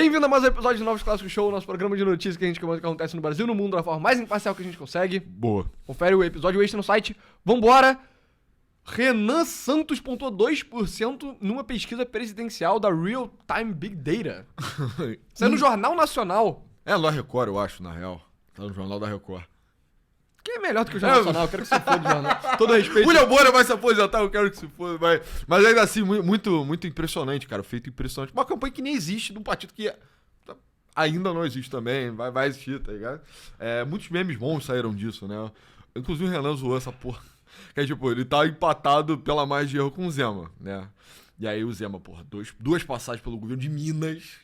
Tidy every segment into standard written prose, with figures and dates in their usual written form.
Bem-vindo a mais um episódio de Novos Clássicos Show, nosso programa de notícias que a gente comenta o que acontece no Brasil e no mundo da forma mais imparcial que a gente consegue. Boa. Confere o episódio extra no site. Vambora! Renan Santos pontuou 2% numa pesquisa presidencial da Real Time Big Data. Isso é no Jornal Nacional. É lá Record, eu acho, na real. Tá no Jornal da Record. Que é melhor do que o Jornal Nacional, eu quero que você foda do jornal. Todo respeito. William Bonner vai se aposentar, eu quero que se foda. Mas ainda assim, muito impressionante, cara. Feito impressionante. Uma campanha que nem existe de um partido que ainda não existe também. Vai existir, tá ligado? Muitos memes bons saíram disso, né? Inclusive o Renan zoou essa porra. Que é tipo, ele tá empatado pela margem de erro com o Zema, né? E aí o Zema, porra, duas passagens pelo governo de Minas.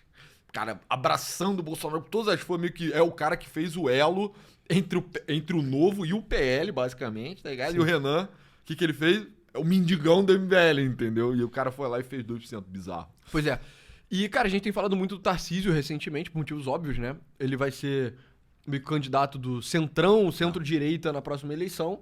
Cara, abraçando o Bolsonaro com todas as formas, meio que é o cara que fez o elo entre o Novo e o PL, basicamente, tá ligado? Sim. E o Renan, o que ele fez? É o mendigão do MBL, entendeu? E o cara foi lá e fez 2%, bizarro. Pois é. E, cara, a gente tem falado muito do Tarcísio recentemente, por motivos óbvios, né? Ele vai ser meio que candidato do centrão, centro-direita na próxima eleição.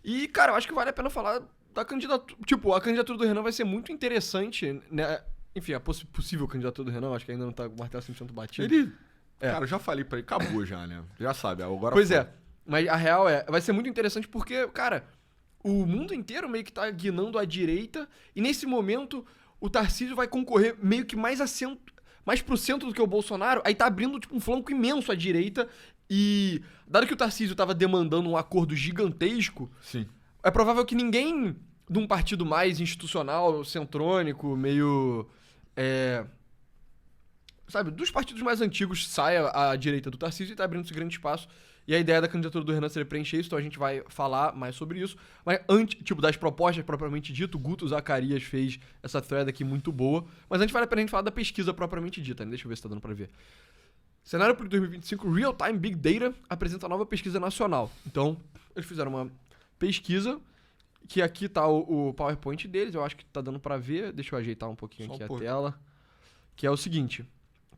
E, cara, eu acho que vale a pena falar da candidatura. Tipo, a candidatura do Renan vai ser muito interessante, né? Enfim, a possível candidatura do Renan, acho que ainda não tá com o martelo 100% batido. Cara, eu já falei pra ele, acabou já, né? Já sabe, agora pois é, mas a real vai ser muito interessante porque, cara, o mundo inteiro meio que tá guinando à direita e nesse momento o Tarcísio vai concorrer meio que mais pro centro do que o Bolsonaro, aí tá abrindo tipo um flanco imenso à direita e, dado que o Tarcísio tava demandando um acordo gigantesco, sim, é provável que ninguém de um partido mais institucional, centrônico, meio... sabe, dos partidos mais antigos saia à direita do Tarcísio e tá abrindo esse grande espaço. E a ideia da candidatura do Renan seria preencher isso, então a gente vai falar mais sobre isso. Mas antes, tipo, das propostas propriamente dito, o Guto Zacarias fez essa thread aqui muito boa. Mas antes vale a pena a gente falar da pesquisa propriamente dita, né? Deixa eu ver se tá dando pra ver. Cenário para 2025, Real Time Big Data apresenta a nova pesquisa nacional. Então, eles fizeram uma pesquisa, que aqui tá o PowerPoint deles, eu acho que tá dando pra ver. Deixa eu ajeitar um pouquinho só aqui a tela. Que é o seguinte...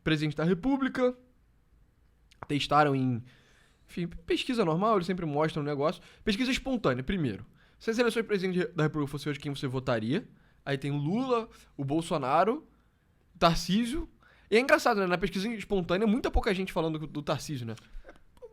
Presidente da República, testaram enfim, pesquisa normal, eles sempre mostram o negócio. Pesquisa espontânea, primeiro. Se as eleições de presidente da República fossem hoje, quem você votaria? Aí tem o Lula, o Bolsonaro, o Tarcísio. E é engraçado, né? Na pesquisa espontânea, muita pouca gente falando do Tarcísio, né?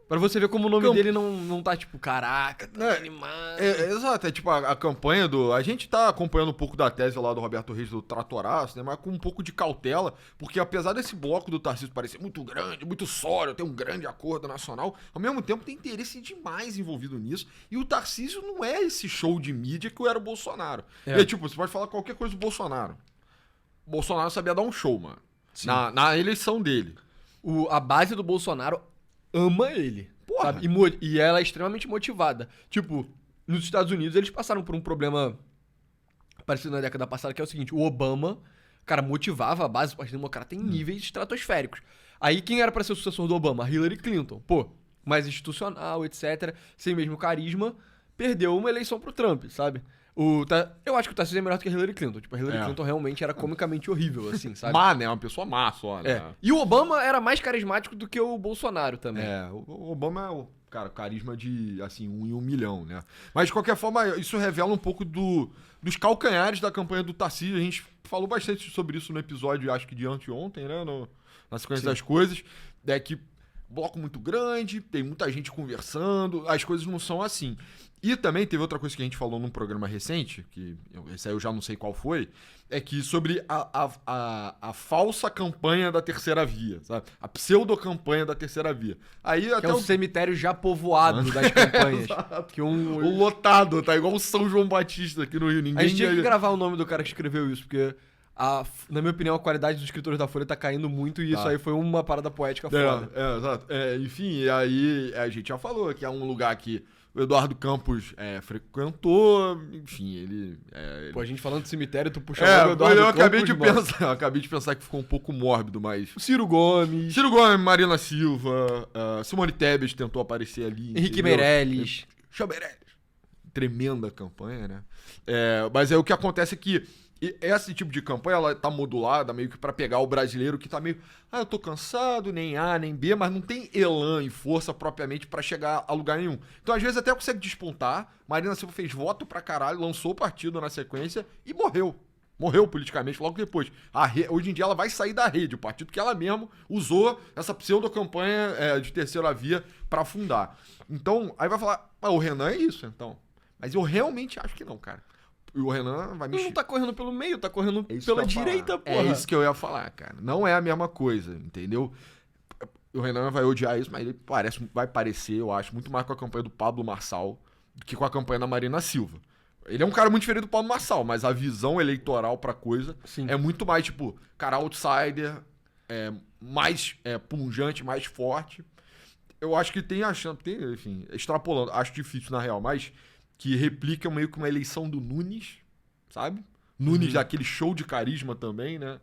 Pra você ver como o nome dele não tá tipo, caraca, tá animado. Exato, tipo a campanha do... A gente tá acompanhando um pouco da tese lá do Roberto Reis do Tratoraço, né? Mas com um pouco de cautela, porque apesar desse bloco do Tarcísio parecer muito grande, muito sólido, tem um grande acordo nacional, ao mesmo tempo tem interesse demais envolvido nisso, e o Tarcísio não é esse show de mídia que era o Bolsonaro. E aí, tipo, você pode falar qualquer coisa do Bolsonaro. O Bolsonaro sabia dar um show, mano. Na eleição dele. A base do Bolsonaro ama ele, sabe? E ela é extremamente motivada. Tipo, nos Estados Unidos eles passaram por um problema parecido na década passada, que é o seguinte, o Obama, cara, motivava a base do Partido Democrata em níveis estratosféricos. Aí quem era pra ser o sucessor do Obama? Hillary Clinton. Pô, mais institucional, etc., sem mesmo carisma, perdeu uma eleição pro Trump, sabe? Eu acho que o Tarcísio é melhor do que a Hillary Clinton. Tipo, a Hillary Clinton realmente era comicamente horrível, assim, sabe? Má, né? Uma pessoa má só, né? E o Obama era mais carismático do que o Bolsonaro também. O Obama é cara, carisma de, assim, 1 em 1 milhão, né? Mas, de qualquer forma, isso revela um pouco dos calcanhares da campanha do Tarcísio. A gente falou bastante sobre isso no episódio, acho que de anteontem, né? Na sequência das coisas. É que bloco muito grande, tem muita gente conversando, as coisas não são assim. E também teve outra coisa que a gente falou num programa recente, que esse aí eu já não sei qual foi, é que sobre a falsa campanha da terceira via, sabe? A pseudo-campanha da terceira via. Aí que até é o cemitério já povoado das campanhas. Que o lotado, tá igual o São João Batista aqui no Rio. A gente tinha que gravar o nome do cara que escreveu isso, porque... na minha opinião, a qualidade dos escritores da Folha tá caindo muito e isso aí foi uma parada poética foda. Exato. Enfim, e aí a gente já falou que é um lugar que o Eduardo Campos frequentou, enfim, ele... Pô, a gente falando de cemitério, tu puxou o Eduardo eu Campos, acabei de pensar que ficou um pouco mórbido, mas... Ciro Gomes, Marina Silva, Simone Tebet tentou aparecer ali. Henrique Meirelles. Tremenda campanha, né? Mas o que acontece é que esse tipo de campanha, ela tá modulada meio que pra pegar o brasileiro que tá meio... eu tô cansado, nem A, nem B, mas não tem elan e força propriamente pra chegar a lugar nenhum. Então, às vezes, até consegue despontar. Marina Silva fez voto pra caralho, lançou o partido na sequência e morreu. Morreu politicamente logo depois. Hoje em dia ela vai sair da rede, o partido que ela mesma usou essa pseudo-campanha de terceira via pra fundar. Então, aí vai falar, o Renan é isso, então. Mas eu realmente acho que não, cara. E o Renan vai Ele mexer. não tá correndo pelo meio, tá correndo É isso pela que eu ia direita, falar. porra. É isso que eu ia falar, cara. Não é a mesma coisa, entendeu? O Renan vai odiar isso, mas ele vai parecer, eu acho, muito mais com a campanha do Pablo Marçal do que com a campanha da Marina Silva. Ele é um cara muito diferente do Pablo Marçal, mas a visão eleitoral pra coisa Sim. é muito mais, tipo, cara outsider, mais pungente, mais forte. Eu acho que tem a chance, enfim, extrapolando, acho difícil na real, mas que replica meio que uma eleição do Nunes, sabe? Nunes daquele show de carisma também, né?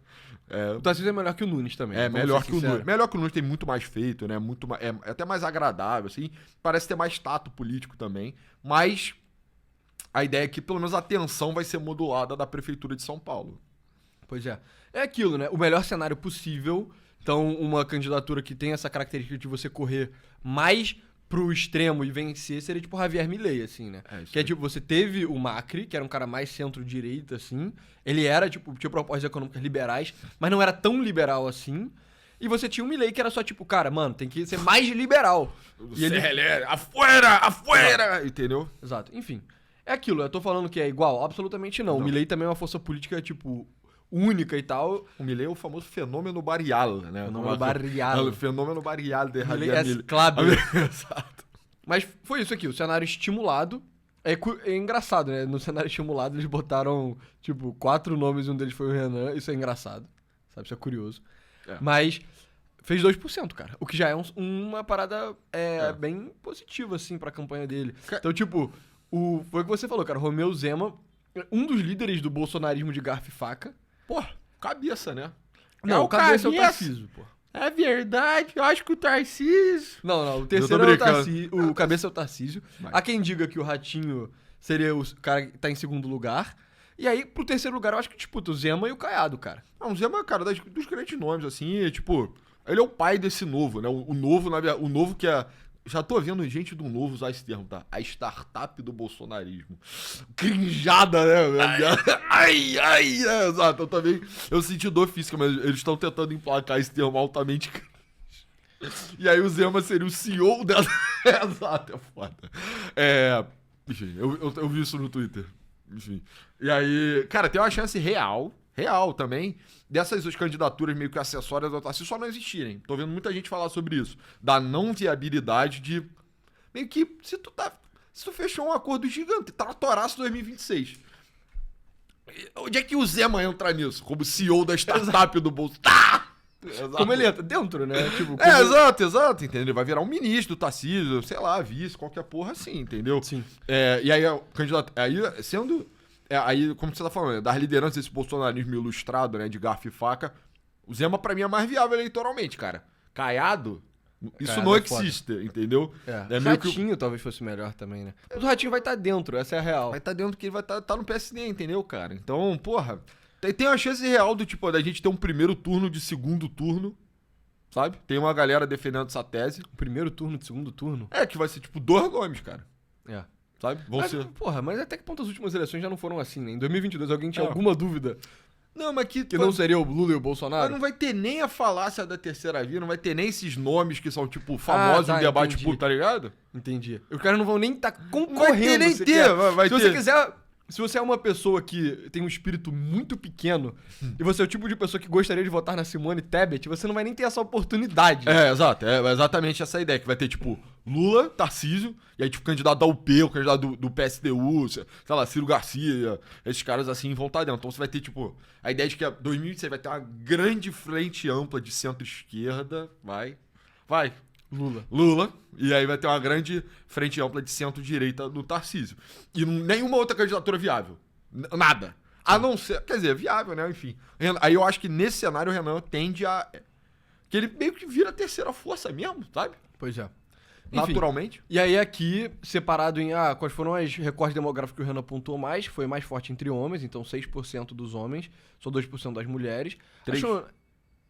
O Tarcísio é melhor que o Nunes também. vamos Melhor ser que o sinceros. Nunes. Melhor que o Nunes, tem muito mais feito, né? É até mais agradável, assim. Parece ter mais tato político também. Mas a ideia é que pelo menos a atenção vai ser modulada da Prefeitura de São Paulo. Pois é. É aquilo, né? O melhor cenário possível. Então, uma candidatura que tem essa característica de você correr mais pro extremo e vencer seria tipo Javier Milei, assim, né? Isso Que é aí. tipo, você teve o Macri, que era um cara mais centro-direita, assim. Ele era, tipo, tinha propostas econômicas liberais, mas não era tão liberal assim. E você tinha o Milei, que era só tipo, cara, mano, tem que ser mais liberal. E ele... Afuera! Entendeu? Exato. Enfim, é aquilo. Eu tô falando que é igual? Absolutamente não. O Não. Milei também é uma força política, tipo, única e tal. O Milei é o famoso fenômeno Barrial, né? Fenômeno Barrial. O fenômeno Barrial de Milei Javier é Milei. Cláudio. Exato. Mas foi isso aqui, o cenário estimulado. É engraçado, né? No cenário estimulado eles botaram, tipo, 4 nomes e um deles foi o Renan. Isso é engraçado, sabe? Isso é curioso. É. Mas fez 2%, cara. O que já é uma parada bem positiva, assim, pra campanha dele. Então, tipo, foi o que você falou, cara. Romeu Zema, um dos líderes do bolsonarismo de garfo e faca. Pô, cabeça, né? Não, o cabeça é o Tarcísio, pô. É verdade, eu acho que o Tarcísio... Não, o Eu terceiro tô é o brincando. Tarcísio. O cabeça é o Tarcísio. Vai. Há quem diga que o Ratinho seria o cara que tá em segundo lugar. E aí, pro terceiro lugar, eu acho que disputa o Zema e o Caiado, cara. Não, o Zema, cara, dos grandes nomes, assim, tipo... Ele é o pai desse novo, né? O novo, na verdade, o novo que é... Já tô vendo gente do novo usar esse termo, tá? A startup do bolsonarismo. Crinjada, né? Exato, eu também... Eu senti dor física, mas eles estão tentando emplacar esse termo altamente cringe. E aí o Zema seria o CEO dela. Exato, é foda. Enfim, eu vi isso no Twitter. Enfim. E aí, cara, tem uma chance real também, dessas candidaturas meio que acessórias do Tarcísio só não existirem. Tô vendo muita gente falar sobre isso. Da não viabilidade de... Meio que, se tu fechou um acordo gigante, tratoraço 2026. Onde é que o Zema entra nisso? Como CEO da startup do bolso. Tá! Exato. Como ele entra? Dentro, né? Tipo, Exato, entendeu? Ele vai virar um ministro do Tarcísio, sei lá, vice, qualquer porra assim, entendeu? Sim. E aí, o candidato. Aí, sendo. Aí, como você tá falando, das lideranças desse bolsonarismo ilustrado, né, de garfo e faca, o Zema pra mim é mais viável eleitoralmente, cara. Caiado, isso Caiado não é foda. existe, entendeu? O meio que Ratinho talvez fosse melhor também, né? Mas o Ratinho vai estar dentro, essa é a real. vai estar dentro que ele vai estar no PSD, entendeu, cara? Então, porra, tem uma chance real do tipo, da gente ter um primeiro turno de segundo turno, sabe? Tem uma galera defendendo essa tese. Primeiro turno, de segundo turno. Que vai ser tipo 2 Gomes, cara. É. Sabe? Vão Mas, ser. porra, mas até que ponto as últimas eleições já não foram assim, né? Em 2022 alguém tinha É. alguma dúvida Não, mas que não seria o Lula e o Bolsonaro? Mas não vai ter nem a falácia da terceira via, não vai ter nem esses nomes que são, tipo, famosos tá, em debate entendi. público, tá ligado? Entendi. Os caras não vão nem estar Vai concorrendo. ter nem sequer. ter, vai Se ter. você quiser... Se você é uma pessoa que tem um espírito muito pequeno e você é o tipo de pessoa que gostaria de votar na Simone Tebet, você não vai nem ter essa oportunidade. Exato. É exatamente essa ideia, que vai ter, tipo, Lula, Tarcísio, e aí, tipo, candidato da UP, o candidato do PSTU, sei lá, Ciro Garcia, esses caras, assim, vão estar dentro. Então você vai ter, tipo, a ideia de que 2026 vai ter uma grande frente ampla de centro-esquerda, vai, Lula, e aí vai ter uma grande frente ampla de centro-direita do Tarcísio. E nenhuma outra candidatura viável. Nada. A não ser, quer dizer, viável, né? Enfim. Aí eu acho que nesse cenário o Renan tende a... Que ele meio que vira a terceira força mesmo, sabe? Pois é. Enfim, Naturalmente. e aí aqui, separado em quais foram as recortes demográficos que o Renan pontuou mais, foi mais forte entre homens, então 6% dos homens, só 2% das mulheres. 3.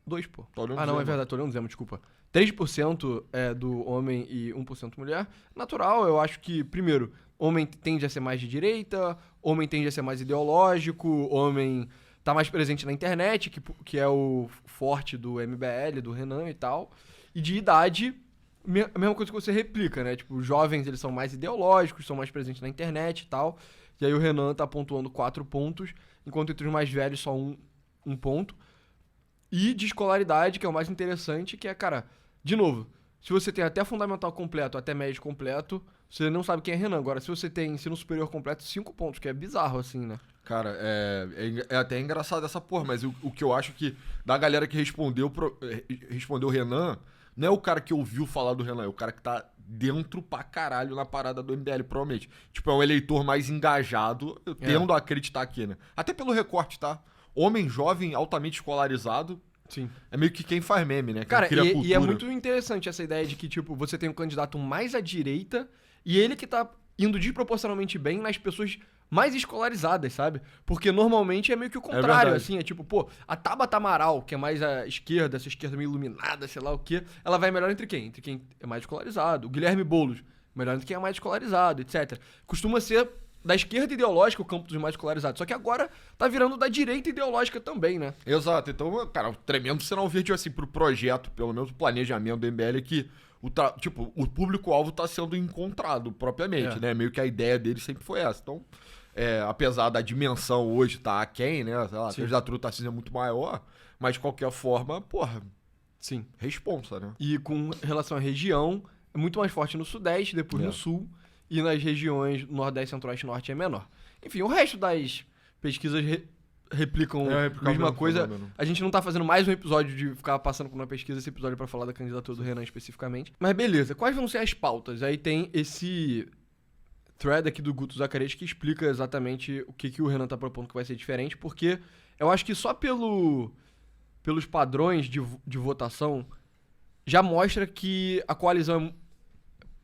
2, pô. Tô olhando Não, Zema. é verdade, tô olhando Zema, desculpa. 3% é do homem e 1% mulher. Natural, eu acho que, primeiro, homem tende a ser mais de direita, homem tende a ser mais ideológico, homem tá mais presente na internet, que é o forte do MBL, do Renan e tal. E de idade, a mesma coisa que você replica, né? Tipo, os jovens, eles são mais ideológicos, são mais presentes na internet e tal. E aí o Renan tá pontuando 4 pontos, enquanto entre os mais velhos só um ponto. E de escolaridade, que é o mais interessante, que é, cara, de novo, se você tem até fundamental completo, até médio completo, você não sabe quem é Renan. Agora, se você tem ensino superior completo, 5 pontos, que é bizarro, assim, né? Cara, é até engraçado essa porra, mas o que eu acho que da galera que respondeu o Renan, não é o cara que ouviu falar do Renan, é o cara que tá dentro pra caralho na parada do MBL, provavelmente. Tipo, é um eleitor mais engajado, eu tendo a acreditar aqui, né? Até pelo recorte, tá? Homem jovem, altamente escolarizado. Sim. É meio que quem faz meme, né? Quem Cara, cria cultura. e é muito interessante essa ideia de que, tipo, você tem um candidato mais à direita e ele que tá indo desproporcionalmente bem nas pessoas mais escolarizadas, sabe? Porque normalmente é meio que o contrário, assim. É tipo, pô, a Tabata Amaral, que é mais à esquerda, essa esquerda meio iluminada, sei lá o quê, ela vai melhor entre quem? Entre quem é mais escolarizado. O Guilherme Boulos, melhor entre quem é mais escolarizado, etc. Costuma ser da esquerda ideológica o campo dos mais escolarizados. Só que agora tá virando da direita ideológica também, né? Exato. Então, cara, um tremendo sinal verde, assim, pro projeto, pelo menos o planejamento do MBL, é que o público-alvo tá sendo encontrado propriamente, né? Meio que a ideia dele sempre foi essa. Então, apesar da dimensão hoje tá aquém, né? Sei lá, a candidatura do Tarcísio é muito maior, mas de qualquer forma, porra, sim, responsa, né? E com relação à região, é muito mais forte no Sudeste, depois no Sul, e nas regiões Nordeste, Centro-Oeste e Norte é menor. Enfim, o resto das pesquisas replicam a mesma coisa. Fenômeno. A gente não tá fazendo mais um episódio de ficar passando por uma pesquisa, esse episódio é pra falar da candidatura do Renan especificamente. Mas beleza, quais vão ser as pautas? Aí tem esse thread aqui do Guto Zacarias que explica exatamente o que o Renan tá propondo que vai ser diferente, porque eu acho que só pelos padrões de votação já mostra que a coalizão,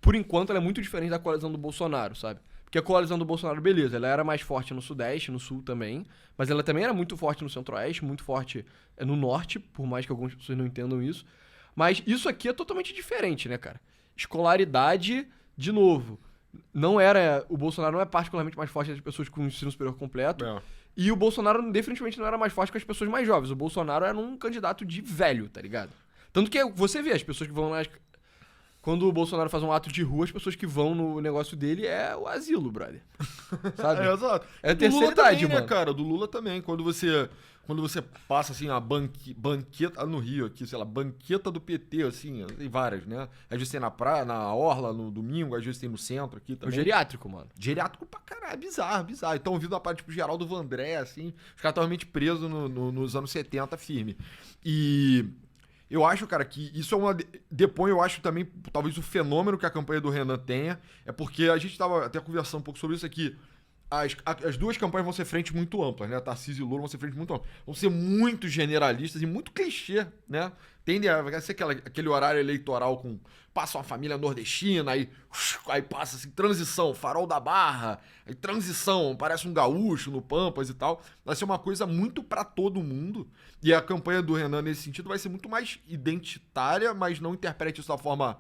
por enquanto, ela é muito diferente da coalizão do Bolsonaro, sabe? Porque a coalizão do Bolsonaro, beleza, ela era mais forte no Sudeste, no Sul também, mas ela também era muito forte no Centro-Oeste, muito forte no Norte, por mais que algumas pessoas não entendam isso. Mas isso aqui é totalmente diferente, né, cara? Escolaridade, de novo, o Bolsonaro não é particularmente mais forte das pessoas com ensino superior completo, e o Bolsonaro definitivamente não era mais forte com as pessoas mais jovens. O Bolsonaro era um candidato de velho, tá ligado? Tanto que você vê as pessoas que vão lá. Quando o Bolsonaro faz um ato de rua, as pessoas que vão no negócio dele é o asilo, brother. Sabe? Exato. É a do terceira Lula idade, também, mano. né, cara? Do Lula também. Quando você passa, assim, a banqueta no Rio aqui, sei lá, banqueta do PT, assim, tem várias, né? Às vezes tem na praia, na orla, no domingo, às vezes tem no centro aqui O também. geriátrico, mano. Geriátrico pra caralho, bizarro. Então, ouvindo uma parte, tipo, Geraldo Vandré, assim, os caras estavam realmente presos nos anos 70, firme. E eu acho, cara, que isso depõe, eu acho também, talvez o fenômeno que a campanha do Renan tenha, é porque a gente tava até conversando um pouco sobre isso aqui. As duas campanhas vão ser frentes muito amplas, né? Tarcísio e Lula vão ser frentes muito amplas. Vão ser muito generalistas e muito clichê, né? Tende a ser aquele horário eleitoral com... Passa uma família nordestina, aí passa assim, transição, Farol da Barra, aí transição, parece um gaúcho no Pampas e tal. Vai ser uma coisa muito pra todo mundo. E a campanha do Renan, nesse sentido, vai ser muito mais identitária, mas não interprete isso da forma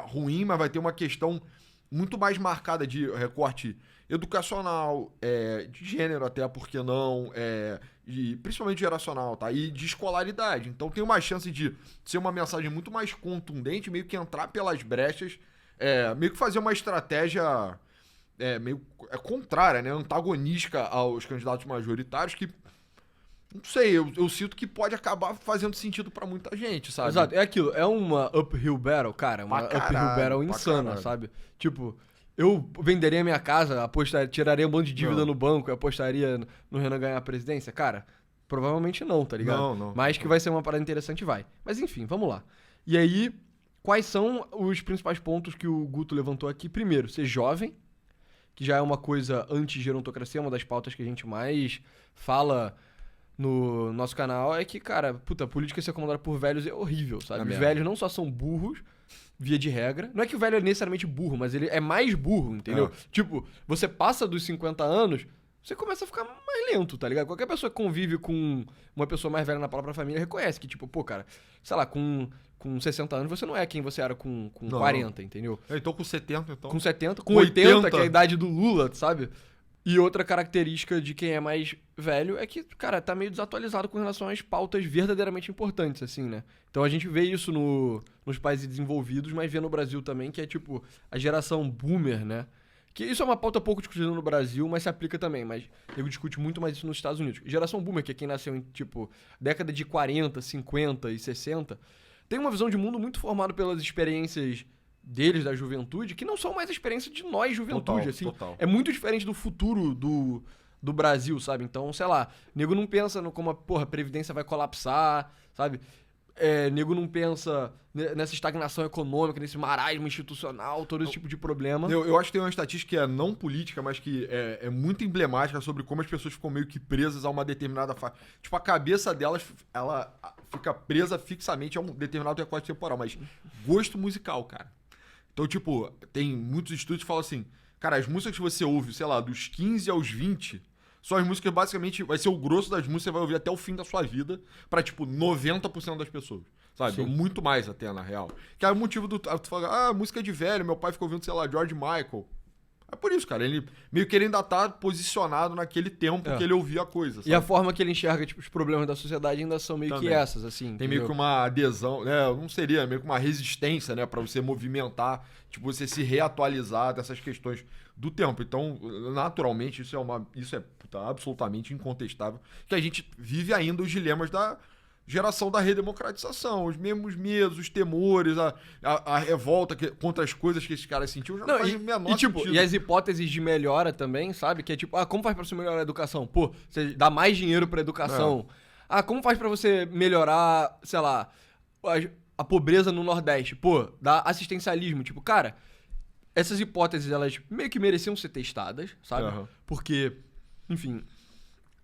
ruim, mas vai ter uma questão muito mais marcada de recorte educacional, de gênero até, por que não, principalmente geracional, tá? E de escolaridade. Então tem uma chance de ser uma mensagem muito mais contundente, meio que entrar pelas brechas, meio que fazer uma estratégia meio contrária, né? Antagonística aos candidatos majoritários que, não sei, eu sinto que pode acabar fazendo sentido pra muita gente, sabe? Exato, é aquilo, é uma uphill battle, cara, uma uphill battle insana, caralho. sabe? Tipo, eu venderia minha casa, tiraria um monte de dívida no banco e apostaria no Renan ganhar a presidência? Cara, provavelmente não, tá ligado? Não. Mas que vai ser uma parada interessante, vai. Mas enfim, vamos lá. E aí, quais são os principais pontos que o Guto levantou aqui? Primeiro, ser jovem, que já é uma coisa anti-gerontocracia, uma das pautas que a gente mais fala no nosso canal, é que, cara, a política ser comandada por velhos é horrível, sabe? Os mesmo. velhos não só são burros, via de regra. Não é que o velho é necessariamente burro, mas ele é mais burro, entendeu? Tipo, você passa dos 50 anos, você começa a ficar mais lento, tá ligado? Qualquer pessoa que convive com uma pessoa mais velha na própria família reconhece que, tipo, pô, cara, sei lá, com 60 anos você não é quem você era com 40, entendeu? Então com 70, então... Com 70, com 80, que é a idade do Lula, sabe? E outra característica de quem é mais velho é que, cara, tá meio desatualizado com relação às pautas verdadeiramente importantes, assim, né? Então a gente vê isso nos países desenvolvidos, mas vê no Brasil também, que é tipo a geração boomer, né? Que isso é uma pauta pouco discutida no Brasil, mas se aplica também. Mas eu discute muito mais isso nos Estados Unidos. Geração boomer, que é quem nasceu em, tipo, década de 40, 50 e 60, tem uma visão de mundo muito formada pelas experiências deles, da juventude, que não são mais a experiência de nós, juventude, Total, assim. total. É muito diferente do futuro do Brasil, sabe? Então, sei lá, nego não pensa no como a Previdência vai colapsar, sabe? Nego não pensa nessa estagnação econômica, nesse marasmo institucional, todo esse tipo de problema. Eu acho que tem uma estatística que é não política, mas que é muito emblemática sobre como as pessoas ficam meio que presas a uma determinada fase. Tipo, a cabeça delas, ela fica presa fixamente a um determinado recorte temporal, mas gosto musical, cara. Então, tipo, tem muitos estudos que falam assim, cara, as músicas que você ouve, sei lá, dos 15 aos 20, são as músicas basicamente, vai ser o grosso das músicas que você vai ouvir até o fim da sua vida, pra, tipo, 90% das pessoas, sabe? Sim. Muito mais até, na real. Que é o motivo do... Tu fala, música de velho, meu pai ficou ouvindo, sei lá, George Michael. É por isso, cara, ele meio que ele ainda tá posicionado naquele tempo que ele ouvia a coisa, sabe? E a forma que ele enxerga, tipo, os problemas da sociedade ainda são meio Também. que essas, assim. Tem meio que uma adesão, né? Não seria, meio que uma resistência, né? Pra você movimentar, tipo, você se reatualizar dessas questões do tempo. Então, naturalmente, isso é absolutamente incontestável, que a gente vive ainda os dilemas da geração da redemocratização, os mesmos medos, os temores, a revolta contra as coisas que esses caras sentiam já não faz o menor tipo, sentido. e as hipóteses de melhora também, sabe? Que é tipo, como faz pra você melhorar a educação? Pô, você dá mais dinheiro pra educação. Como faz pra você melhorar, sei lá, a pobreza no Nordeste? Pô, dá assistencialismo. Tipo, cara, essas hipóteses, elas meio que mereciam ser testadas, sabe? Aham. Porque, enfim,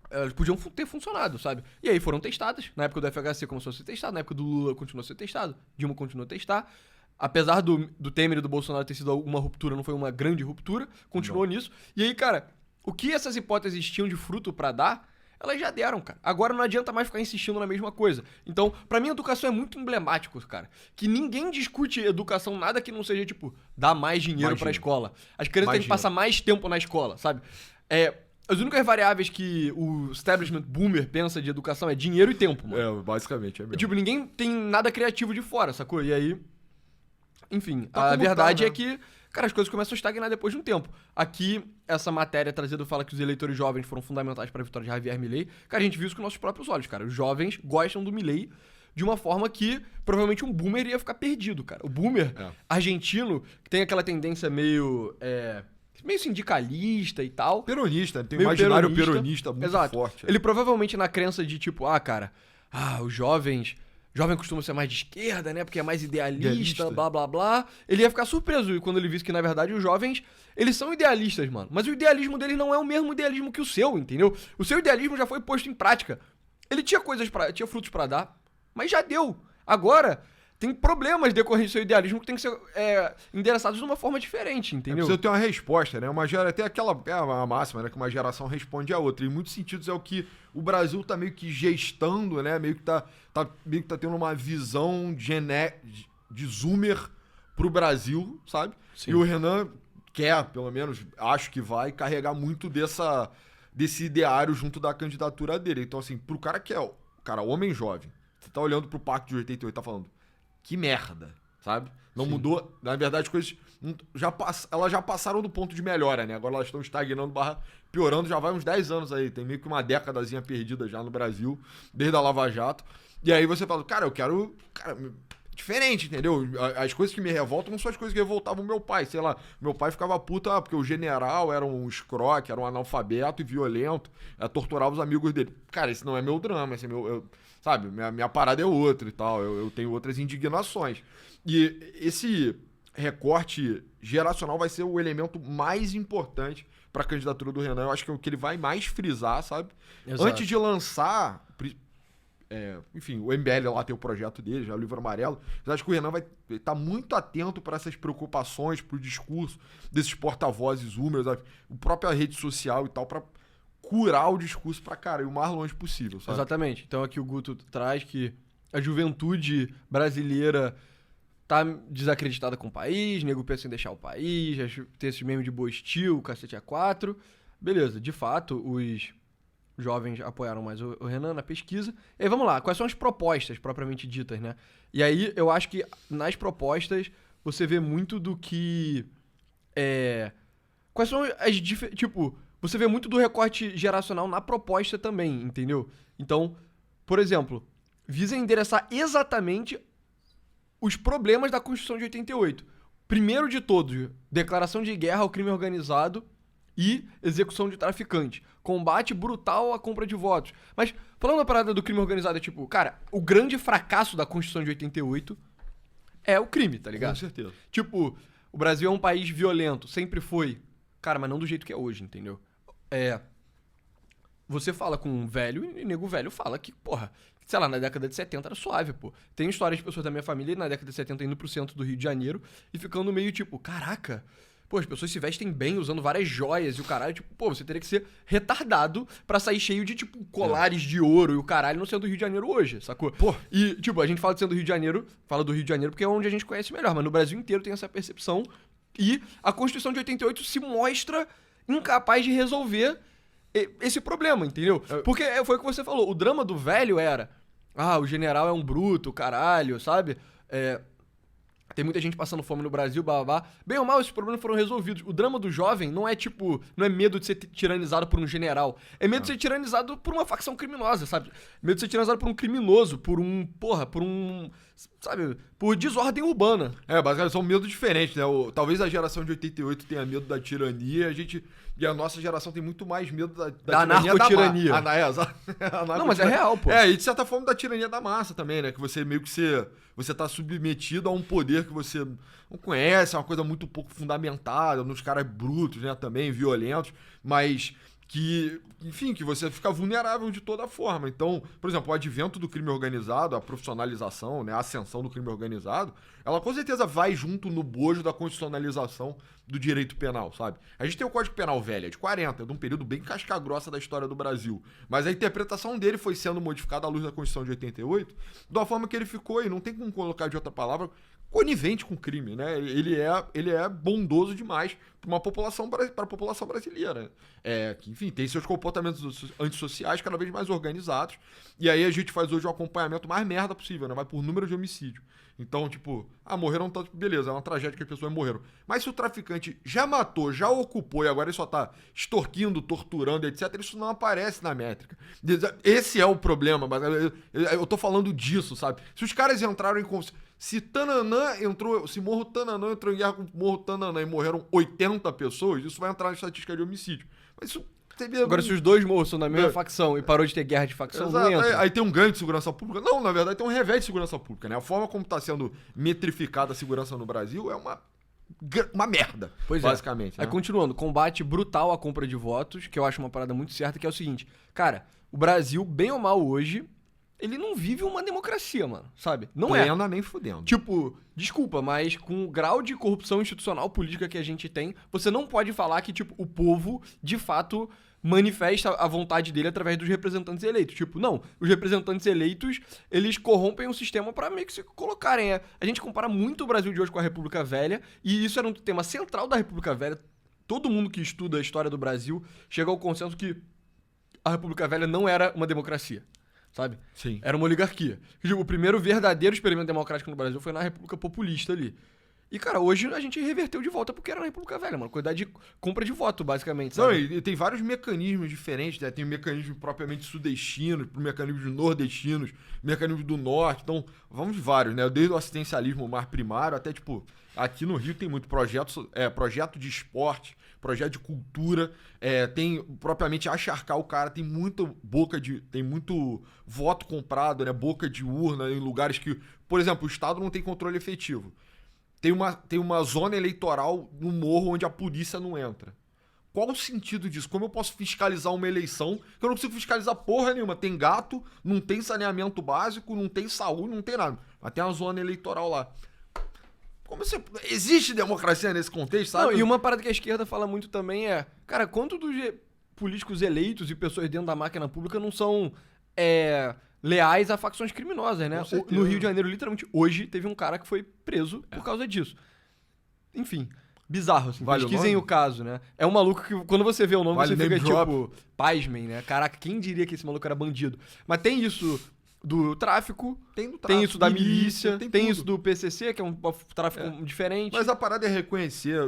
elas podiam ter funcionado, sabe? E aí foram testadas. Na época do FHC começou a ser testado, na época do Lula continuou a ser testado, Dilma continuou a testar. Apesar do Temer e do Bolsonaro ter sido uma ruptura, não foi uma grande ruptura, continuou nisso. E aí, cara, o que essas hipóteses tinham de fruto pra dar, elas já deram, cara. Agora não adianta mais ficar insistindo na mesma coisa. Então, pra mim, a educação é muito emblemático, cara. Que ninguém discute educação, nada que não seja, tipo, dar mais dinheiro pra escola. As crianças têm que passar mais tempo na escola, sabe? As únicas variáveis que o establishment boomer pensa de educação é dinheiro e tempo, mano. Basicamente, é mesmo. Tipo, ninguém tem nada criativo de fora, sacou? E aí, enfim, Tá a como verdade tá, né? é que, cara, as coisas começam a estagnar depois de um tempo. Aqui, essa matéria trazida fala que os eleitores jovens foram fundamentais para a vitória de Javier Milei. Cara, a gente viu isso com nossos próprios olhos, cara. Os jovens gostam do Milei de uma forma que provavelmente um boomer ia ficar perdido, cara. O boomer argentino, que tem aquela tendência meio sindicalista e tal. Peronista, tem um meio imaginário peronista muito Exato. forte. Ele provavelmente na crença de tipo, os jovens... Jovem costuma ser mais de esquerda, né? Porque é mais idealista, blá, blá, blá. Ele ia ficar surpreso quando ele visse que, na verdade, os jovens, eles são idealistas, mano. Mas o idealismo deles não é o mesmo idealismo que o seu, entendeu? O seu idealismo já foi posto em prática. Ele tinha tinha frutos pra dar, mas já deu. Agora, tem problemas decorrentes do seu idealismo que tem que ser endereçados de uma forma diferente, entendeu? Precisa ter uma resposta, né? Até aquela a máxima, né? Que uma geração responde a outra. Em muitos sentidos é o que o Brasil tá meio que gestando, né? Meio que tá tendo uma visão de zoomer pro Brasil, sabe? Sim. E o Renan quer, pelo menos, acho que vai carregar muito desse ideário junto da candidatura dele. Então, assim, pro cara que é, cara, homem jovem, você tá olhando pro Pacto de 88 e tá falando, que merda, sabe? Não mudou. Na verdade, as coisas elas já passaram do ponto de melhora, né? Agora elas estão estagnando, piorando, já vai uns 10 anos aí. Tem meio que uma décadazinha perdida já no Brasil, desde a Lava Jato. E aí você fala, cara, eu quero... Cara, diferente, entendeu? As coisas que me revoltam não são as coisas que revoltavam meu pai. Sei lá, meu pai ficava puto porque o general era um escroque, era um analfabeto e violento, torturava os amigos dele. Cara, esse não é meu drama, esse é meu... sabe, minha parada é outra e tal, eu tenho outras indignações. E esse recorte geracional vai ser o elemento mais importante para a candidatura do Renan. Eu acho que é o que ele vai mais frisar, sabe? Exato. Antes de lançar... enfim, o MBL lá tem o projeto dele, já o Livro Amarelo. Eu acho que o Renan vai estar muito atento para essas preocupações, para o discurso desses porta-vozes zoomers, a própria rede social e tal, para curar o discurso pra cara, e o mais longe possível, sabe? Exatamente. Então aqui o Guto traz que a juventude brasileira tá desacreditada com o país, nego pensa em deixar o país, tem esses memes de boa estilo, cacete A4. Beleza, de fato, os jovens apoiaram mais o Renan na pesquisa. E aí, vamos lá, quais são as propostas propriamente ditas, né? E aí, eu acho que nas propostas você vê muito do que... Quais são tipo, você vê muito do recorte geracional na proposta também, entendeu? Então, por exemplo, visa endereçar exatamente os problemas da Constituição de 88. Primeiro de todos, declaração de guerra ao crime organizado e execução de traficantes. Combate brutal à compra de votos. Mas, falando da parada do crime organizado, é tipo, cara, o grande fracasso da Constituição de 88 é o crime, tá ligado? Com certeza. Tipo, o Brasil é um país violento, sempre foi. Cara, mas não do jeito que é hoje, entendeu? Você fala com um velho e nego velho fala que, porra, sei lá, na década de 70 era suave, pô. Tem histórias de pessoas da minha família na década de 70 indo pro centro do Rio de Janeiro e ficando meio tipo, caraca, pô, as pessoas se vestem bem, usando várias joias e o caralho, tipo, pô, você teria que ser retardado pra sair cheio de, tipo, colares de ouro e o caralho no centro do Rio de Janeiro hoje, sacou? Pô. E, tipo, a gente fala do centro do Rio de Janeiro, fala do Rio de Janeiro porque é onde a gente conhece melhor, mas no Brasil inteiro tem essa percepção e a Constituição de 88 se mostra incapaz de resolver esse problema, entendeu? Porque foi o que você falou, o drama do velho era, o general é um bruto, caralho, sabe? Tem muita gente passando fome no Brasil, babá. Bem ou mal, esses problemas foram resolvidos. O drama do jovem não é tipo, não é medo de ser tiranizado por um general. É medo de ser tiranizado por uma facção criminosa, sabe? Medo de ser tiranizado por um criminoso, sabe? Por desordem urbana. Basicamente são medos diferentes, né? Talvez a geração de 88 tenha medo da tirania, e a nossa geração tem muito mais medo da tirania narcotirania. Não, mas é real, pô. E de certa forma da tirania da massa também, né? Que você meio que você tá submetido a um poder que você não conhece, é uma coisa muito pouco fundamentada, nos caras brutos, né? Também, violentos, mas que, enfim, que você fica vulnerável de toda forma. Então, por exemplo, o advento do crime organizado, a profissionalização, né, a ascensão do crime organizado, ela com certeza vai junto no bojo da constitucionalização do direito penal, sabe? A gente tem o Código Penal velho, é de 40, é de um período bem casca-grossa da história do Brasil. Mas a interpretação dele foi sendo modificada à luz da Constituição de 88, da forma que ele ficou, e não tem como colocar de outra palavra, conivente com o crime, né? Ele é bondoso demais para a população brasileira. Que, enfim, tem seus comportamentos antissociais cada vez mais organizados. E aí a gente faz hoje o acompanhamento mais merda possível, né? Vai por número de homicídio. Então, tipo, morreram tanto, beleza, é uma tragédia que as pessoas morreram. Mas se o traficante já matou, já ocupou e agora ele só tá extorquindo, torturando, etc., isso não aparece na métrica. Esse é o problema, mas eu tô falando disso, sabe? Se os caras entraram em... Se Morro Tananã entrou em guerra com Morro Tananã e morreram 80 pessoas, isso vai entrar na estatística de homicídio. Mas isso... Agora, se os dois morros são da mesma facção e parou de ter guerra de facção, exato, não entra. Aí tem um ganho de segurança pública. Não, na verdade tem um revés de segurança pública, né? A forma como está sendo metrificada a segurança no Brasil é uma merda, pois basicamente. Aí, continuando, combate brutal à compra de votos, que eu acho uma parada muito certa, que é o seguinte, cara, o Brasil, bem ou mal hoje, ele não vive uma democracia, mano, sabe? Não Plena nem fudendo. Tipo, desculpa, mas com o grau de corrupção institucional política que a gente tem, você não pode falar que, tipo, o povo, de fato, manifesta a vontade dele através dos representantes eleitos. Tipo, não, os representantes eleitos, eles corrompem o sistema pra meio que se colocarem. A gente compara muito o Brasil de hoje com a República Velha, e isso era um tema central da República Velha. Todo mundo que estuda a história do Brasil chega ao consenso que a República Velha não era uma democracia. Sabe? Sim. Era uma oligarquia. O primeiro verdadeiro experimento democrático no Brasil foi na República Populista ali. E, cara, hoje a gente reverteu de volta porque era na República Velha, mano. Quantidade de compra de voto, basicamente, sabe? Não, e tem vários mecanismos diferentes, né? Tem o mecanismo propriamente sudestinos, mecanismos nordestinos, mecanismos do norte. Então, vamos de vários, né? Desde o assistencialismo mar primário até, tipo, aqui no Rio tem muito projeto de esporte, projeto de cultura, tem propriamente acharcar o cara, tem muito voto comprado, né? Boca de urna em lugares que, por exemplo, o Estado não tem controle efetivo. Tem uma zona eleitoral no morro onde a polícia não entra. Qual o sentido disso? Como eu posso fiscalizar uma eleição que eu não consigo fiscalizar porra nenhuma? Tem gato, não tem saneamento básico, não tem saúde, não tem nada. Mas tem uma zona eleitoral lá. Existe democracia nesse contexto, sabe? Não, e uma parada que a esquerda fala muito também é... Cara, quanto dos políticos eleitos e pessoas dentro da máquina pública não são... leais a facções criminosas, né? No Rio de Janeiro, literalmente, hoje teve um cara que foi preso por causa disso. Enfim, bizarro, assim. Vale o Pesquisem nome? o caso, né? É um maluco que, quando você vê o nome, Vale você fica name drop? tipo, pasmem, né? Caraca, quem diria que esse maluco era bandido? Mas tem isso do tráfico, tem isso da milícia, tem isso tudo. do PCC, que é um tráfico diferente. Mas a parada é reconhecer,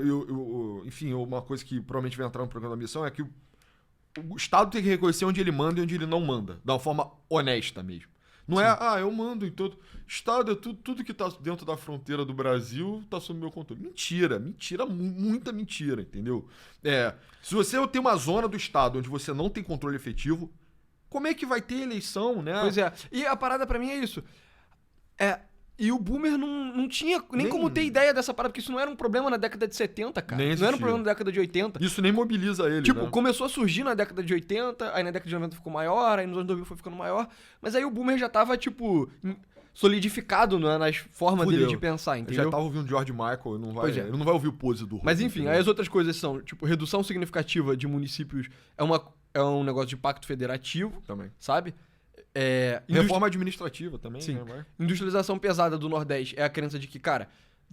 enfim, uma coisa que provavelmente vai entrar no programa da missão é que o Estado tem que reconhecer onde ele manda e onde ele não manda, da forma honesta mesmo. Não é, eu mando em todo. Estado é tudo que tá dentro da fronteira do Brasil tá sob meu controle. Mentira, muita mentira, entendeu? Se você tem uma zona do Estado onde você não tem controle efetivo, como é que vai ter eleição, né? Pois é. E a parada pra mim é isso. E o Boomer não tinha nem como ter ideia dessa parada, porque isso não era um problema na década de 70, cara. Nem Não era um existia. problema na década de 80. Isso nem mobiliza ele, Tipo, né? começou a surgir na década de 80, aí na década de 90 ficou maior, aí nos anos 2000 foi ficando maior, mas aí o Boomer já tava, tipo, solidificado nas formas dele de pensar, Ele entendeu? já tava ouvindo George Michael, Pois é. ele não vai ouvir o pose do Hulk. Mas enfim, entendeu? aí as outras coisas são, tipo, redução significativa de municípios é um negócio de pacto federativo, Também. sabe? Reforma administrativa também, Sim. né? Vai. Industrialização pesada do Nordeste é a crença de que, cara,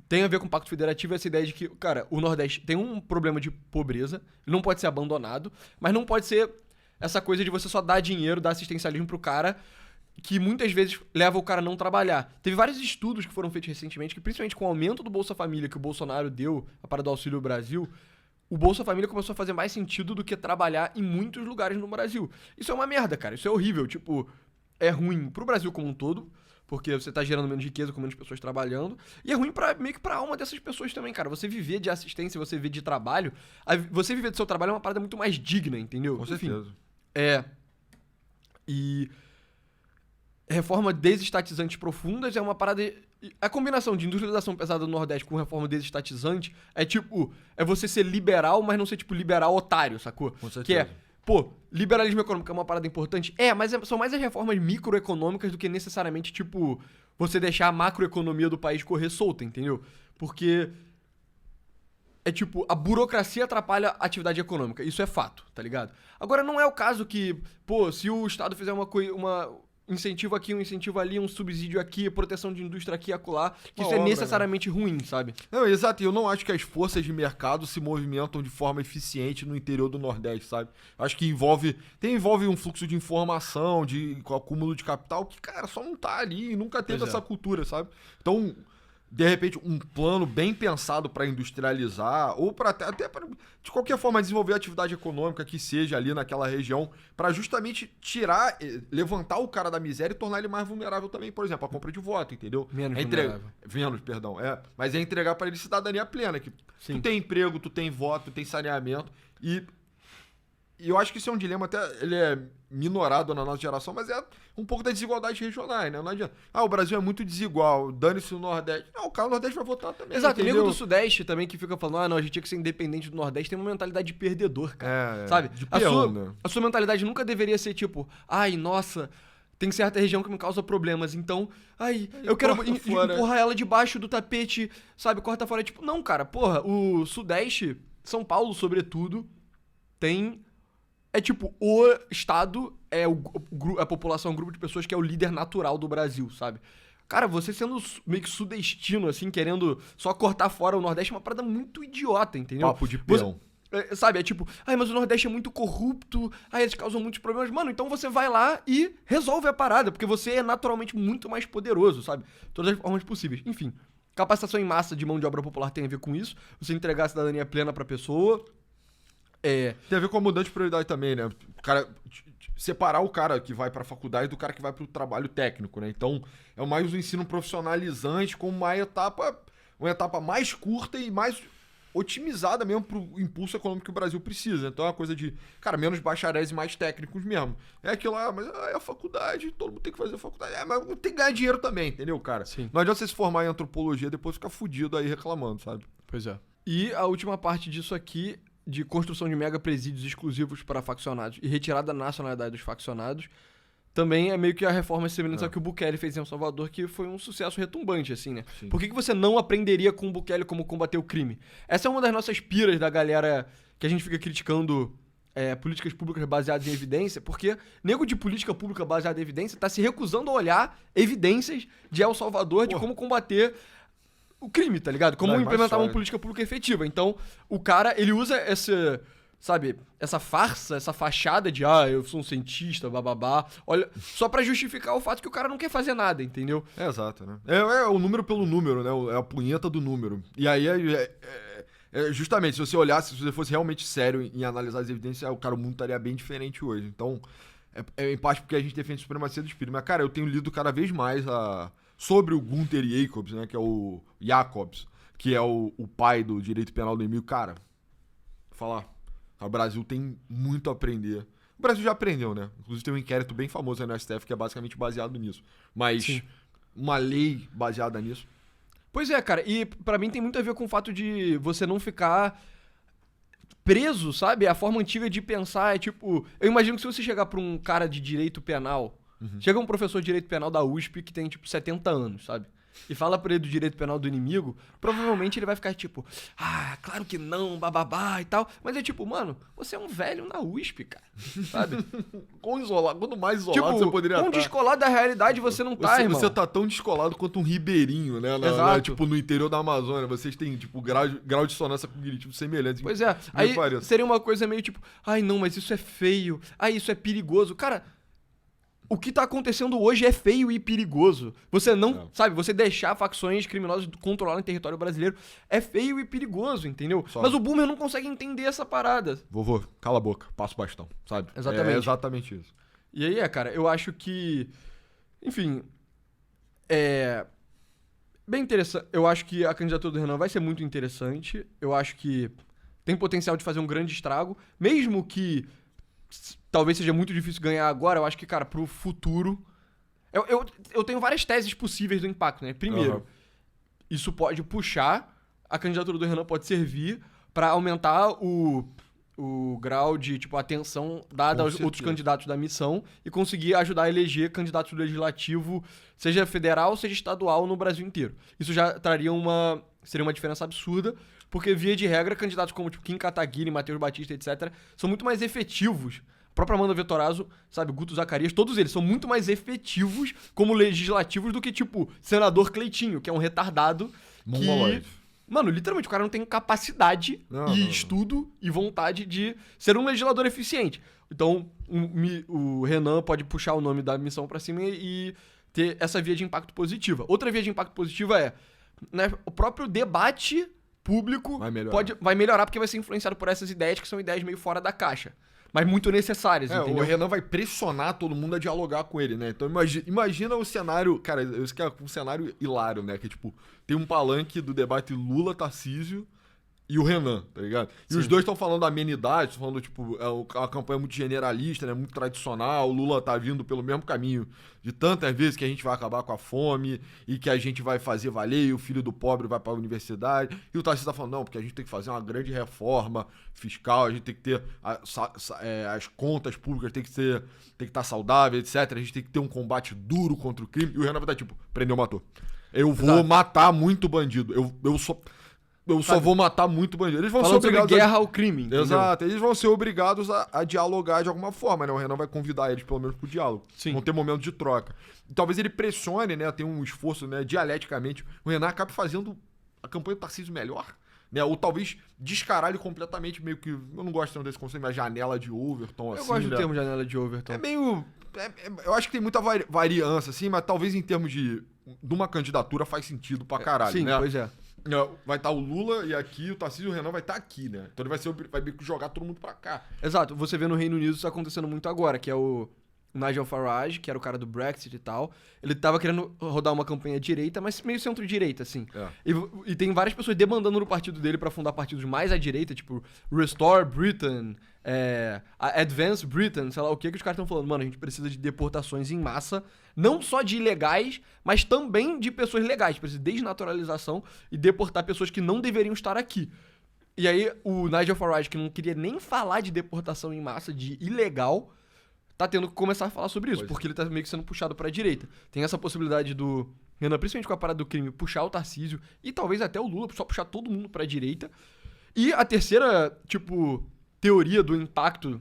tem a ver com o Pacto Federativo essa ideia de que, cara, o Nordeste tem um problema de pobreza, ele não pode ser abandonado, mas não pode ser essa coisa de você só dar dinheiro, dar assistencialismo pro cara, que muitas vezes leva o cara a não trabalhar. Teve vários estudos que foram feitos recentemente, que principalmente com o aumento do Bolsa Família que o Bolsonaro deu, a parada do Auxílio Brasil, o Bolsa Família começou a fazer mais sentido do que trabalhar em muitos lugares no Brasil. Isso é uma merda, cara, isso é horrível, tipo... É ruim pro Brasil como um todo, porque você tá gerando menos riqueza com menos pessoas trabalhando, e é ruim meio que pra alma dessas pessoas também, cara. Você viver de assistência, você viver de trabalho, você viver do seu trabalho é uma parada muito mais digna, entendeu? Com Enfim, certeza. E reforma desestatizante profundas é uma parada... A combinação de industrialização pesada do Nordeste com reforma desestatizante é tipo... É você ser liberal, mas não ser tipo liberal otário, sacou? Com certeza. Que é... liberalismo econômico é uma parada importante? mas são mais as reformas microeconômicas do que necessariamente, tipo, você deixar a macroeconomia do país correr solta, entendeu? Porque é tipo, a burocracia atrapalha a atividade econômica. Isso é fato, tá ligado? Agora, não é o caso que, se o Estado fizer uma incentivo aqui, um incentivo ali, um subsídio aqui, proteção de indústria aqui e acolá, que isso é obra, necessariamente ruim, sabe? Não, exato. Eu não acho que as forças de mercado se movimentam de forma eficiente no interior do Nordeste, sabe? Acho que envolve um fluxo de informação, de acúmulo de capital, que, cara, só não tá ali e nunca teve Pois é. essa cultura, sabe? Então, de repente, um plano bem pensado para industrializar, ou para até pra, de qualquer forma, desenvolver atividade econômica que seja ali naquela região, para justamente levantar o cara da miséria e tornar ele mais vulnerável também, por exemplo, a compra de voto, entendeu? Menos Menos, perdão. Mas é entregar para ele cidadania plena, que Sim. tu tem emprego, tu tem voto, tu tem saneamento, e eu acho que isso é um dilema, até ele é minorado na nossa geração, mas é um pouco da desigualdade regionais, né? Não adianta. O Brasil é muito desigual, dane-se o Nordeste. Não, o cara do Nordeste vai votar também. Exato, o entendeu? nego do Sudeste também que fica falando, não, a gente tinha que ser independente do Nordeste, tem uma mentalidade de perdedor, cara. Sabe? De a peão, né? sua mentalidade nunca deveria ser tipo, nossa, tem certa região que me causa problemas, então, eu quero corta fora. empurrar ela debaixo do tapete, sabe, corta fora. Tipo, não, cara, porra, o Sudeste, São Paulo, sobretudo, tem... É tipo, o Estado é a população, um grupo de pessoas que é o líder natural do Brasil, sabe? Cara, você sendo meio que sudestino, assim, querendo só cortar fora o Nordeste é uma parada muito idiota, entendeu? Papo de peão. Sabe, é tipo, mas o Nordeste é muito corrupto, eles causam muitos problemas. Mano, então você vai lá e resolve a parada, porque você é naturalmente muito mais poderoso, sabe? Todas as formas possíveis. Enfim, capacitação em massa de mão de obra popular tem a ver com isso. Você entregar a cidadania plena pra pessoa. Tem a ver com a mudança de prioridade também, né? O cara, separar o cara que vai pra faculdade do cara que vai pro trabalho técnico, né? Então, é mais um ensino profissionalizante com uma etapa mais curta e mais otimizada mesmo pro impulso econômico que o Brasil precisa. Então é uma coisa de, cara, menos bacharéis e mais técnicos mesmo. É aquilo lá, mas é a faculdade, todo mundo tem que fazer a faculdade. Mas tem que ganhar dinheiro também, entendeu, cara? Sim. Não adianta você se formar em antropologia e depois ficar fudido aí reclamando, sabe? Pois é. E a última parte disso aqui, de construção de mega presídios exclusivos para faccionados e retirada da nacionalidade dos faccionados, também é meio que a reforma semelhante ao que o Bukele fez em El Salvador, que foi um sucesso retumbante, assim, né? Sim. Por que você não aprenderia com o Bukele como combater o crime? Essa é uma das nossas piras da galera que a gente fica criticando políticas públicas baseadas em evidência, porque nego de política pública baseada em evidência tá se recusando a olhar evidências de El Salvador de como combater o crime, tá ligado? Como Não, implementar mas uma só, política pública efetiva. Então, o cara, ele usa essa farsa, essa fachada de, eu sou um cientista, bababá, olha, só pra justificar o fato que o cara não quer fazer nada, entendeu? Exato, né? É o número pelo número, né? É a punheta do número. E aí justamente, se você olhasse, se você fosse realmente sério em analisar as evidências, o mundo estaria bem diferente hoje. Então, em parte porque a gente defende a supremacia do espírito. Mas, cara, eu tenho lido cada vez mais sobre o Gunther Jacobs, né? Que é o Jacobs, que é o pai do direito penal do inimigo. Cara, vou falar, o Brasil tem muito a aprender. O Brasil já aprendeu, né? Inclusive tem um inquérito bem famoso aí no STF que é basicamente baseado nisso. Mas Sim. uma lei baseada nisso. Pois é, cara, e pra mim tem muito a ver com o fato de você não ficar preso, sabe? A forma antiga de pensar é tipo... Eu imagino que se você chegar pra um cara de direito penal, chega um professor de direito penal da USP que tem, tipo, 70 anos, sabe? E fala pra ele do direito penal do inimigo, provavelmente ele vai ficar tipo, claro que não, bababá e tal. Mas é tipo, mano, você é um velho na USP, cara, sabe? Quando mais isolado você Tipo, poderia quão estar. descolado da realidade você não tá, irmão. Você tá tão descolado quanto um ribeirinho, né? Exato. Tipo, no interior da Amazônia. Vocês têm, tipo, grau de dissonância cognitivo semelhante. Pois é, aí seria uma coisa meio tipo, não, mas isso é feio, isso é perigoso. Cara, o que tá acontecendo hoje é feio e perigoso. Você não, sabe, você deixar facções criminosas controlarem o território brasileiro é feio e perigoso, entendeu? Só. Mas o boomer não consegue entender essa parada. Vovô, cala a boca, passa o bastão, sabe? Exatamente. É exatamente isso. E aí, cara, eu acho que, enfim, é bem interessante. Eu acho que a candidatura do Renan vai ser muito interessante. Eu acho que tem potencial de fazer um grande estrago, mesmo que talvez seja muito difícil ganhar agora. Eu acho que, cara, pro futuro... Eu tenho várias teses possíveis do impacto, né? Primeiro, isso pode puxar, a candidatura do Renan pode servir pra aumentar o grau de, tipo, atenção dada aos outros candidatos da missão e conseguir ajudar a eleger candidatos do legislativo, seja federal, seja estadual, no Brasil inteiro. Isso já seria uma diferença absurda, porque, via de regra, candidatos como tipo, Kim Kataguiri, Matheus Batista, etc., são muito mais efetivos. A própria Amanda Vettorazzo, sabe, Guto Zacarias, todos eles são muito mais efetivos como legislativos do que, tipo, senador Cleitinho, que é um retardado Mongoloide. Mano, literalmente, o cara não tem capacidade estudo e vontade de ser um legislador eficiente. Então, o Renan pode puxar o nome da missão pra cima e ter essa via de impacto positiva. Outra via de impacto positiva é, né, o próprio debate público vai melhorar porque vai ser influenciado por essas ideias que são ideias meio fora da caixa. Mas muito necessárias, entendeu? O Renan vai pressionar todo mundo a dialogar com ele, né? Então imagina o cenário... Cara, isso que é um cenário hilário, né? Que tipo, tem um palanque do debate Lula-Tarcísio e o Renan, tá ligado? E os dois estão falando da amenidade, estão falando, tipo, a campanha é muito generalista, né? Muito tradicional, o Lula tá vindo pelo mesmo caminho de tantas vezes que a gente vai acabar com a fome e que a gente vai fazer valer e o filho do pobre vai pra universidade. E o Tarcísio tá falando, não, porque a gente tem que fazer uma grande reforma fiscal, a gente tem que ter as contas públicas tem que estar saudável, etc. A gente tem que ter um combate duro contra o crime. E o Renan vai estar, tipo, prendeu, matou. Eu vou matar muito bandido. Eu só vou matar muito bandido. Eles vão ser obrigados sobre guerra ao crime. Entendeu? Exato. Eles vão ser obrigados a dialogar de alguma forma, né? O Renan vai convidar eles, pelo menos, pro diálogo. Sim. Vão ter momentos de troca. E talvez ele pressione, né? Tem um esforço, né? Dialeticamente. O Renan acabe fazendo a campanha do Tarcísio melhor, né? Ou talvez descarar ele completamente, meio que... Eu não gosto tanto desse conceito, mas janela de Overton, assim. Eu gosto do né? termo janela de Overton. É meio... eu acho que tem muita variância, assim, mas talvez em termos de uma candidatura faz sentido pra caralho, Sim, né? pois é. Vai estar o Lula e aqui o Tarcísio e o Renan vai estar aqui, né? Então ele vai meio que jogar todo mundo pra cá. Exato. Você vê no Reino Unido isso acontecendo muito agora, que é o Nigel Farage, que era o cara do Brexit e tal. Ele tava querendo rodar uma campanha direita, mas meio centro-direita, assim. E tem várias pessoas demandando no partido dele pra fundar partidos mais à direita, tipo Restore Britain, Advance Britain, sei lá o que os caras estão falando. Mano, a gente precisa de deportações em massa, não só de ilegais, mas também de pessoas legais. Precisa de desnaturalização e deportar pessoas que não deveriam estar aqui. E aí o Nigel Farage, que não queria nem falar de deportação em massa, de ilegal, tá tendo que começar a falar sobre isso, porque ele tá meio que sendo puxado pra direita. Tem essa possibilidade do Renan, principalmente com a parada do crime, puxar o Tarcísio e talvez até o Lula, só puxar todo mundo pra direita. E a terceira, tipo, teoria do impacto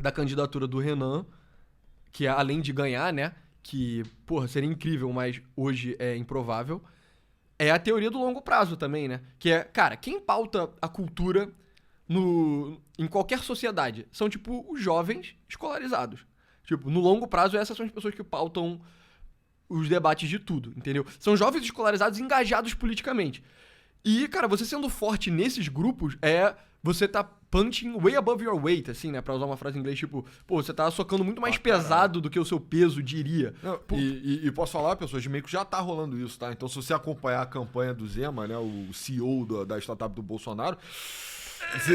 da candidatura do Renan, que além de ganhar, né, que, porra, seria incrível, mas hoje é improvável, é a teoria do longo prazo também, né? Que é, cara, quem pauta a cultura em qualquer sociedade são, tipo, os jovens escolarizados. Tipo, no longo prazo, essas são as pessoas que pautam os debates de tudo, entendeu? São jovens escolarizados engajados politicamente. E, cara, você sendo forte nesses grupos você tá punching way above your weight, assim, né? Pra usar uma frase em inglês, tipo, pô, você tá socando muito mais pesado do que o seu peso diria. Não, e posso falar, pessoas, de meio que já tá rolando isso, tá? Então, se você acompanhar a campanha do Zema, né? O CEO da startup do Bolsonaro,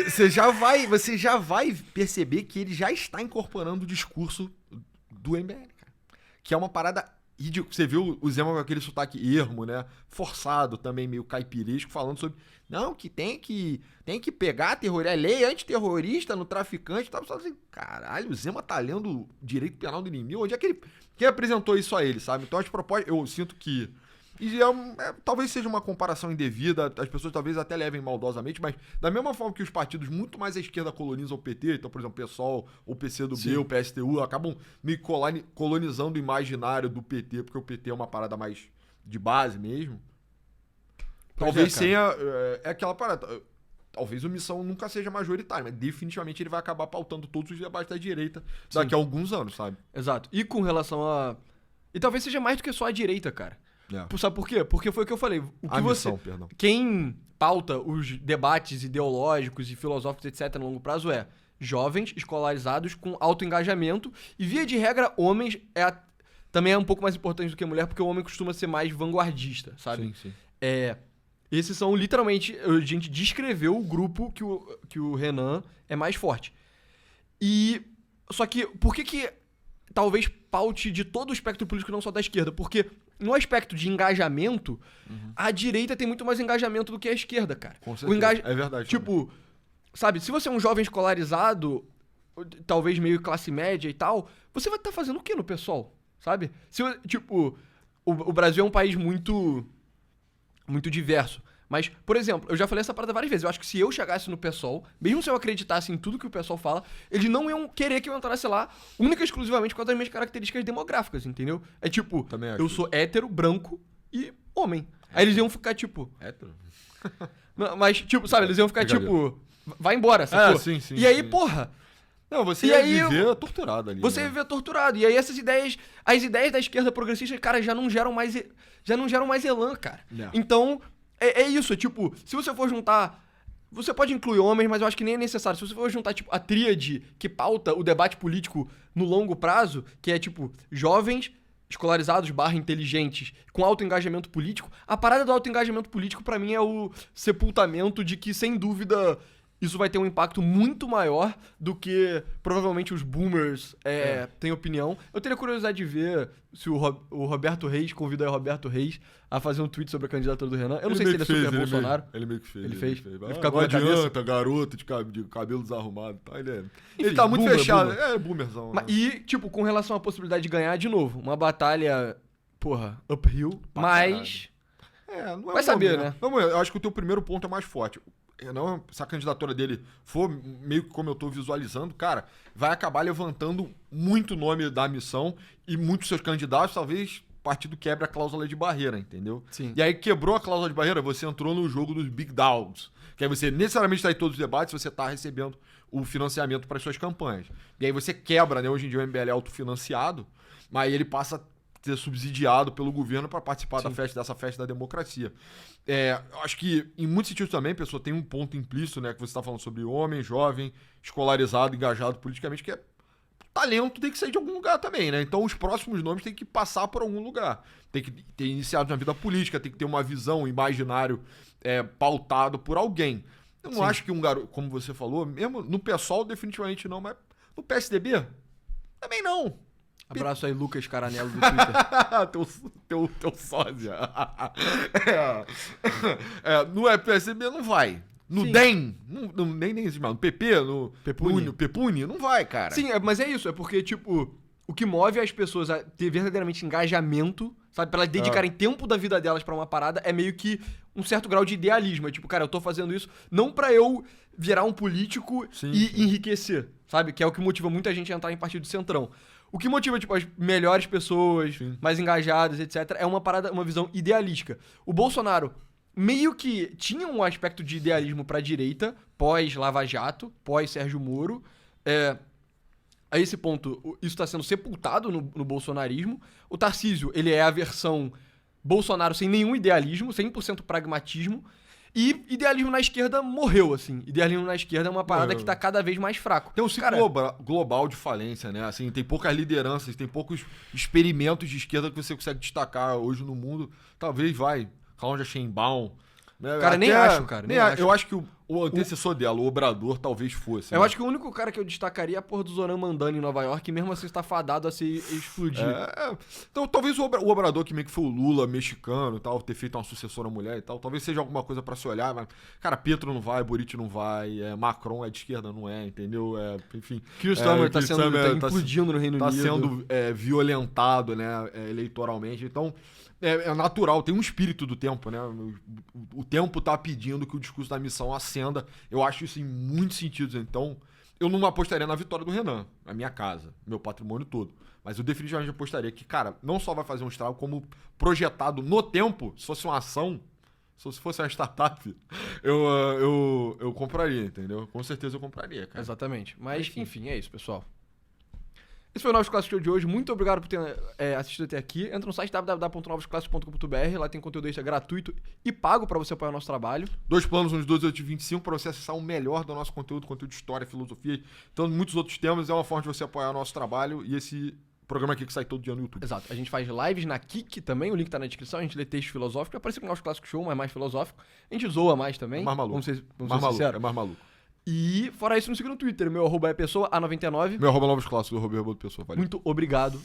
você já vai perceber que ele já está incorporando o discurso do MBL, cara. Que é uma parada ridícula. Você viu o Zema com aquele sotaque ermo, né? Forçado também, meio caipiresco, falando sobre... Não, que tem que pegar a lei antiterrorista no traficante. Tava só assim, caralho, o Zema tá lendo direito penal do inimigo. Onde é que ele... Quem apresentou isso a ele, sabe? Então, as propostas... Eu sinto que... E talvez seja uma comparação indevida, as pessoas talvez até levem maldosamente, mas da mesma forma que os partidos muito mais à esquerda colonizam o PT, então, por exemplo, o PSOL, o PCdoB, o PSTU, acabam meio colonizando o imaginário do PT, porque o PT é uma parada mais de base mesmo. Talvez tenha... É aquela parada... Talvez o Missão nunca seja majoritário, mas definitivamente ele vai acabar pautando todos os debates da direita daqui a alguns anos, sabe? Exato. E com relação a... E talvez seja mais do que só a direita, cara. Sabe por quê? Porque foi o que eu falei. Quem pauta os debates ideológicos e filosóficos, etc., no longo prazo jovens, escolarizados, com alto engajamento. E, via de regra, homens também é um pouco mais importante do que mulher, porque o homem costuma ser mais vanguardista, sabe? Sim. Esses são, literalmente, a gente descreveu o grupo que o Renan é mais forte. Só que, por que talvez paute de todo o espectro político, não só da esquerda? Porque no aspecto de engajamento, a direita tem muito mais engajamento do que a esquerda, cara. Com certeza. É verdade. Tipo, sabe, se você é um jovem escolarizado, talvez meio classe média e tal, você vai estar fazendo o quê no PSOL, sabe? O Brasil é um país muito diverso. Mas, por exemplo, eu já falei essa parada várias vezes. Eu acho que se eu chegasse no PSOL, mesmo se eu acreditasse em tudo que o PSOL fala, eles não iam querer que eu entrasse lá única e exclusivamente por causa das minhas características demográficas, entendeu? É tipo, eu sou hétero, branco e homem. Aí eles iam ficar tipo... Hétero? Mas, tipo, sabe, eles iam ficar tipo... Vai embora, sacou? Sim. E aí, porra... Não, você ia viver torturado ali. Você ia viver torturado. E aí as ideias da esquerda progressista, cara, já não geram mais elan, cara. Então... É isso, tipo, se você for juntar... Você pode incluir homens, mas eu acho que nem é necessário. Se você for juntar, tipo, a tríade que pauta o debate político no longo prazo, que é, tipo, jovens, escolarizados / inteligentes, com alto engajamento político, a parada do alto engajamento político, pra mim, é o sepultamento de que, sem dúvida, isso vai ter um impacto muito maior do que, provavelmente, os boomers têm opinião. Eu teria curiosidade de ver se o Roberto Reis convida o Roberto Reis a fazer um tweet sobre a candidatura do Renan. Eu não sei se ele é super Bolsonaro. Ele meio que fez. Ele fez. Vai ficar com a adianta, garoto de cabelo desarrumado. Tá? Ele tá muito boomer, fechado. Boomer. Boomerzão. Né? E, tipo, com relação à possibilidade de ganhar, de novo, uma batalha, uphill, mas... Não é vai saber, né? Vamos ver, eu acho que o teu primeiro ponto é mais forte. Não, se a candidatura dele for meio que como eu tô visualizando, cara, vai acabar levantando muito nome da missão e muitos seus candidatos, talvez o partido quebre a cláusula de barreira, entendeu? Sim. E aí quebrou a cláusula de barreira, você entrou no jogo dos big dogs, que aí você necessariamente está em todos os debates, você tá recebendo o financiamento para suas campanhas. E aí você quebra, né? Hoje em dia o MBL é autofinanciado, mas ele passa a ser subsidiado pelo governo para participar dessa festa da democracia. Acho que, em muitos sentidos também, pessoa, tem um ponto implícito, né? Que você está falando sobre homem, jovem, escolarizado, engajado politicamente, que é talento tem que sair de algum lugar também, né? Então, os próximos nomes têm que passar por algum lugar. Tem que ter iniciado na vida política, tem que ter uma visão, um imaginário pautado por alguém. Eu não acho que um garoto, como você falou, mesmo no PSOL, definitivamente não, mas no PSDB, também não. Abraço aí, Lucas Caranello do Twitter. teu sósia. No PSDB não vai. No DEM, nem existe mais. No PP, no Pepuni, não vai, cara. Sim, mas é isso. É porque, tipo, o que move as pessoas a ter verdadeiramente engajamento, sabe? Pra elas dedicarem tempo da vida delas pra uma parada, é meio que um certo grau de idealismo. É tipo, cara, eu tô fazendo isso não pra eu virar um político e enriquecer, sabe? Que é o que motiva muita gente a entrar em partido de centrão. O que motiva, tipo, as melhores pessoas, Sim. mais engajadas, etc., é uma parada, uma visão idealística. O Bolsonaro meio que tinha um aspecto de idealismo pra direita, pós-Lava Jato, pós-Sérgio Moro. A esse ponto, isso está sendo sepultado no bolsonarismo. O Tarcísio, ele é a versão Bolsonaro sem nenhum idealismo, 100% pragmatismo. E idealismo na esquerda morreu, assim. Idealismo na esquerda é uma parada Morreu. que tá cada vez mais fraco. Tem um ciclo global de falência, né? Assim, tem poucas lideranças, tem poucos experimentos de esquerda que você consegue destacar hoje no mundo. Talvez vai. Cláudia Sheinbaum. Né? Cara, nem acho, cara, nem acho. Eu acho que o antecessor dela, o Obrador, talvez fosse. Eu né? acho que o único cara que eu destacaria é a porra do Zoran Mandani em Nova York, e mesmo assim está fadado a se explodir. Então, talvez o Obrador, que meio que foi o Lula mexicano e tal, ter feito uma sucessora mulher e tal, talvez seja alguma coisa pra se olhar, mas, cara, Petro não vai, Boric não vai, Macron é de esquerda, não é, entendeu? Enfim. Keir Starmer tá Keir Starmer tá implodindo no Reino tá Unido. sendo violentado, né, eleitoralmente, então é natural, tem um espírito do tempo, né? O tempo tá pedindo que o discurso da missão acenda. Eu acho isso em muitos sentidos. Então, eu não apostaria na vitória do Renan, na minha casa, meu patrimônio todo. Mas eu definitivamente apostaria que, cara, não só vai fazer um estrago, como projetado no tempo, se fosse uma ação, se fosse uma startup, eu compraria, entendeu? Com certeza eu compraria, cara. Exatamente. Mas, enfim, é isso, pessoal. Esse foi o Novos Clássicos de hoje. Muito obrigado por ter assistido até aqui. Entra no site www.novosclassicos.com.br. Lá tem conteúdo extra gratuito e pago pra você apoiar o nosso trabalho. 2 planos, uns 12, 8 e 25, pra você acessar o melhor do nosso conteúdo de história, filosofia, então muitos outros temas. É uma forma de você apoiar o nosso trabalho e esse programa aqui que sai todo dia no YouTube. Exato. A gente faz lives na Kik também, o link tá na descrição. A gente lê texto filosófico. É parecido com o Novos Clássicos Show, mas é mais filosófico. A gente zoa mais também. É mais maluco. Vamos ser maluco, sinceros. é mais maluco. E, fora isso, nos siga no Twitter. Meu arroba é pessoa A99. Meu arroba Novos Clássicos, do Roberto Pessoa. Valeu. Muito obrigado